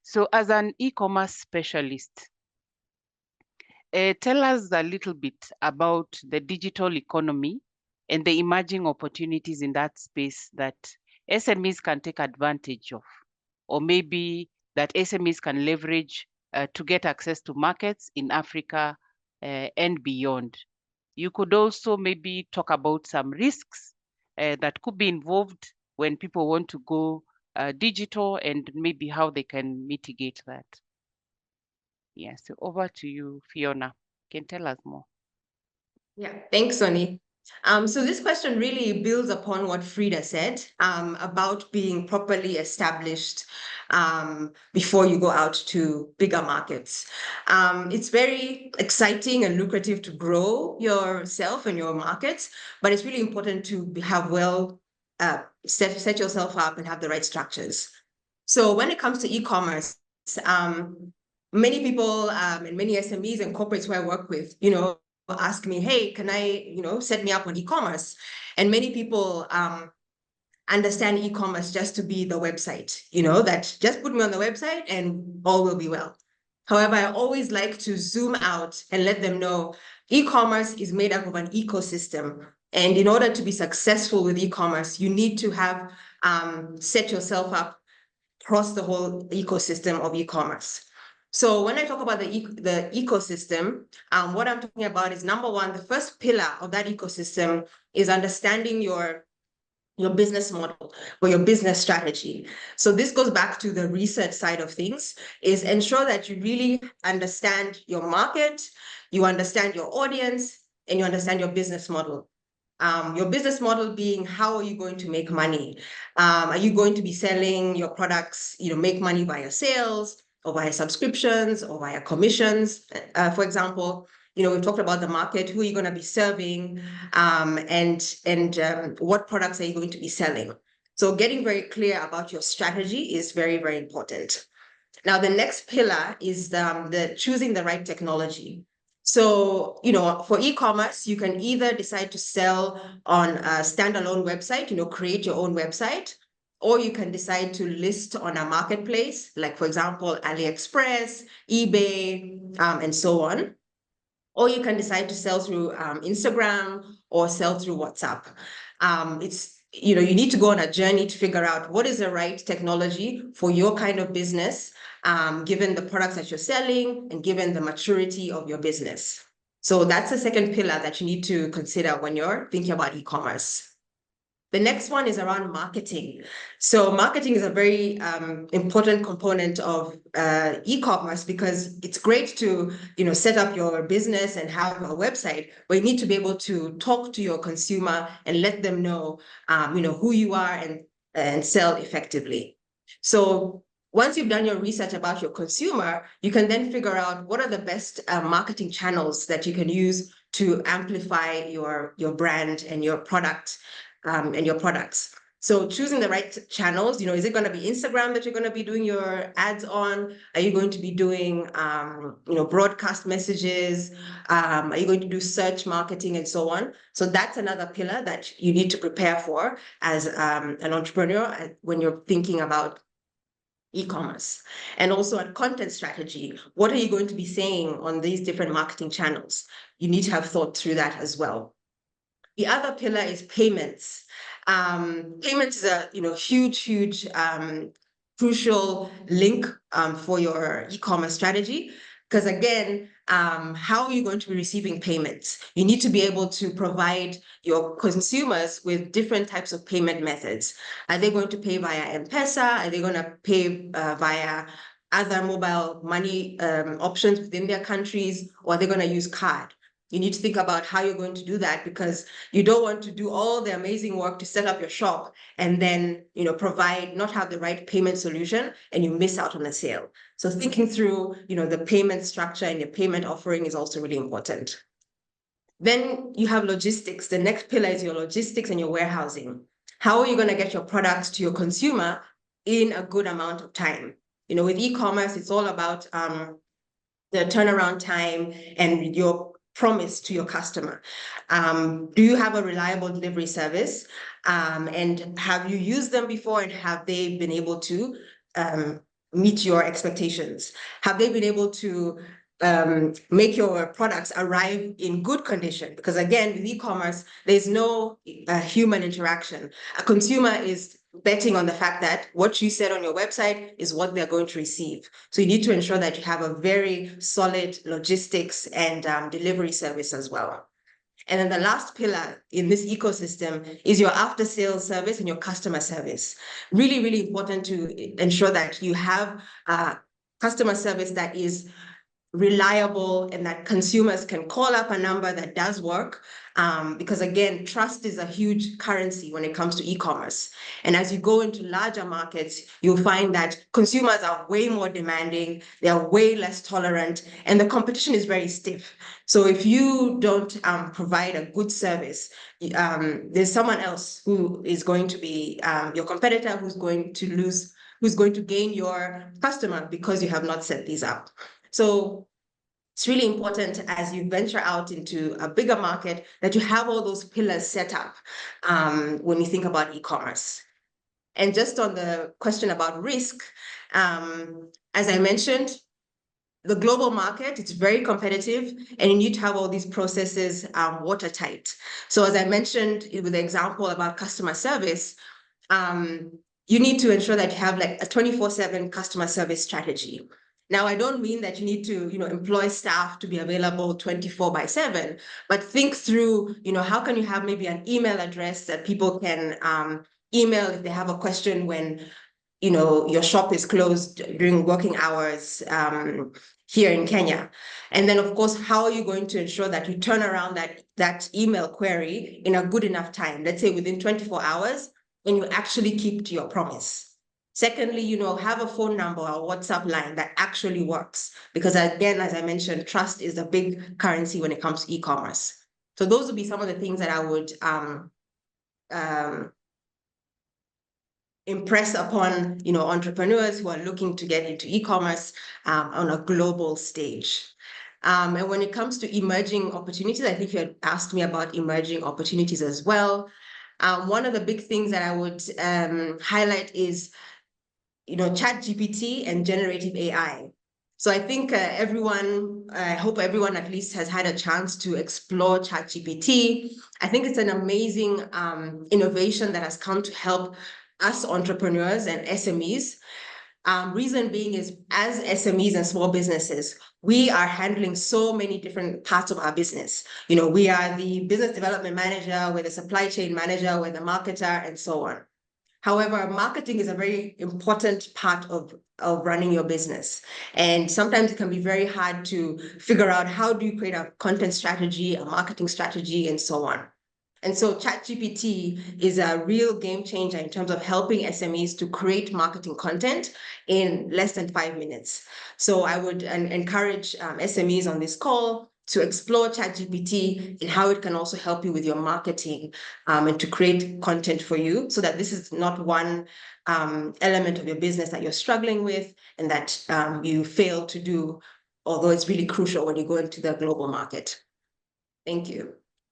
So as an e-commerce specialist, tell us a little bit about the digital economy and the emerging opportunities in that space that SMEs can take advantage of, or maybe that SMEs can leverage to get access to markets in Africa and beyond. You could also maybe talk about some risks that could be involved when people want to go digital and maybe how they can mitigate that. Yeah, so over to you, Fiona. Can tell us more. Yeah, thanks, Sonny. So this question really builds upon what Frida said about being properly established before you go out to bigger markets. It's very exciting and lucrative to grow yourself and your markets, but it's really important to have set yourself up and have the right structures. So when it comes to e-commerce, many people and many SMEs and corporates who I work with, ask me, hey, can I, set me up on e-commerce? And many people understand e-commerce just to be the website, that just put me on the website and all will be well. However, I always like to zoom out and let them know e-commerce is made up of an ecosystem. And in order to be successful with e-commerce, you need to have set yourself up across the whole ecosystem of e-commerce. So when I talk about the ecosystem, what I'm talking about is, number one, the first pillar of that ecosystem is understanding your business model or your business strategy. So this goes back to the research side of things, is ensure that you really understand your market, you understand your audience, and you understand your business model. Your business model being, how are you going to make money? Are you going to be selling your products, make money via sales or via subscriptions or via commissions? For example, we've talked about the market, who are you going to be serving, and what products are you going to be selling? So getting very clear about your strategy is very, very important. Now, the next pillar is the choosing the right technology. So, for e-commerce, you can either decide to sell on a standalone website, create your own website, or you can decide to list on a marketplace, like, for example, AliExpress, eBay, and so on. Or you can decide to sell through Instagram or sell through WhatsApp. You need to go on a journey to figure out what is the right technology for your kind of business, given the products that you're selling and given the maturity of your business. So that's the second pillar that you need to consider when you're thinking about e-commerce. The next one is around marketing. So marketing is a very important component of e-commerce, because it's great to set up your business and have a website, but you need to be able to talk to your consumer and let them know who you are and sell effectively. So once you've done your research about your consumer, you can then figure out what are the best marketing channels that you can use to amplify your brand and your product and your products. So choosing the right channels, is it going to be Instagram that you're going to be doing your ads on? Are you going to be doing, broadcast messages? Are you going to do search marketing and so on? So that's another pillar that you need to prepare for as an entrepreneur when you're thinking about e-commerce. And also a content strategy. What are you going to be saying on these different marketing channels? You need to have thought through that as well. The other pillar is payments. Payments is a huge, crucial link for your e-commerce strategy. Because again, how are you going to be receiving payments? You need to be able to provide your consumers with different types of payment methods. Are they going to pay via M-Pesa? Are they going to pay via other mobile money options within their countries? Or are they going to use card? You need to think about how you're going to do that, because you don't want to do all the amazing work to set up your shop and then, not have the right payment solution and you miss out on a sale. So thinking through, the payment structure and your payment offering is also really important. Then you have logistics. The next pillar is your logistics and your warehousing. How are you going to get your products to your consumer in a good amount of time? With e-commerce, it's all about the turnaround time and your promise to your customer. Do you have a reliable delivery service? And have you used them before, and have they been able to meet your expectations? Have they been able to make your products arrive in good condition? Because again, with e-commerce, there's no human interaction. A consumer is betting on the fact that what you said on your website is what they're going to receive. So you need to ensure that you have a very solid logistics and delivery service as well. And then the last pillar in this ecosystem is your after sales service and your customer service. Really, really important to ensure that you have customer service that is reliable and that consumers can call up a number that does work. Because again, trust is a huge currency when it comes to e-commerce. And as you go into larger markets, you'll find that consumers are way more demanding, they are way less tolerant, and the competition is very stiff. So if you don't provide a good service, there's someone else who is going to be your competitor who's going to lose, who's going to gain your customer because you have not set these up. So it's really important as you venture out into a bigger market that you have all those pillars set up when you think about e-commerce. And just on the question about risk, as I mentioned, the global market, it's very competitive and you need to have all these processes watertight. So as I mentioned with the example about customer service, you need to ensure that you have like a 24/7 customer service strategy. Now, I don't mean that you need to, employ staff to be available 24/7, but think through, how can you have maybe an email address that people can email if they have a question when, your shop is closed during working hours here in Kenya. And then, of course, how are you going to ensure that you turn around that email query in a good enough time, let's say within 24 hours, and you actually keep to your promise? Secondly, have a phone number or WhatsApp line that actually works. Because again, as I mentioned, trust is a big currency when it comes to e-commerce. So those would be some of the things that I would impress upon, entrepreneurs who are looking to get into e-commerce on a global stage. And when it comes to emerging opportunities, I think you had asked me about emerging opportunities as well. One of the big things that I would highlight is ChatGPT and generative AI. So I think I hope everyone at least has had a chance to explore ChatGPT. I think it's an amazing innovation that has come to help us entrepreneurs and SMEs. Reason being is, as SMEs and small businesses, we are handling so many different parts of our business. We are the business development manager, we're the supply chain manager, we're the marketer, and so on. However, marketing is a very important part of running your business. And sometimes it can be very hard to figure out how do you create a content strategy, a marketing strategy, and so on. And so ChatGPT is a real game changer in terms of helping SMEs to create marketing content in less than 5 minutes. So I would encourage SMEs on this call to explore ChatGPT and how it can also help you with your marketing and to create content for you, so that this is not one element of your business that you're struggling with and that you fail to do, although it's really crucial when you go into the global market. Thank you.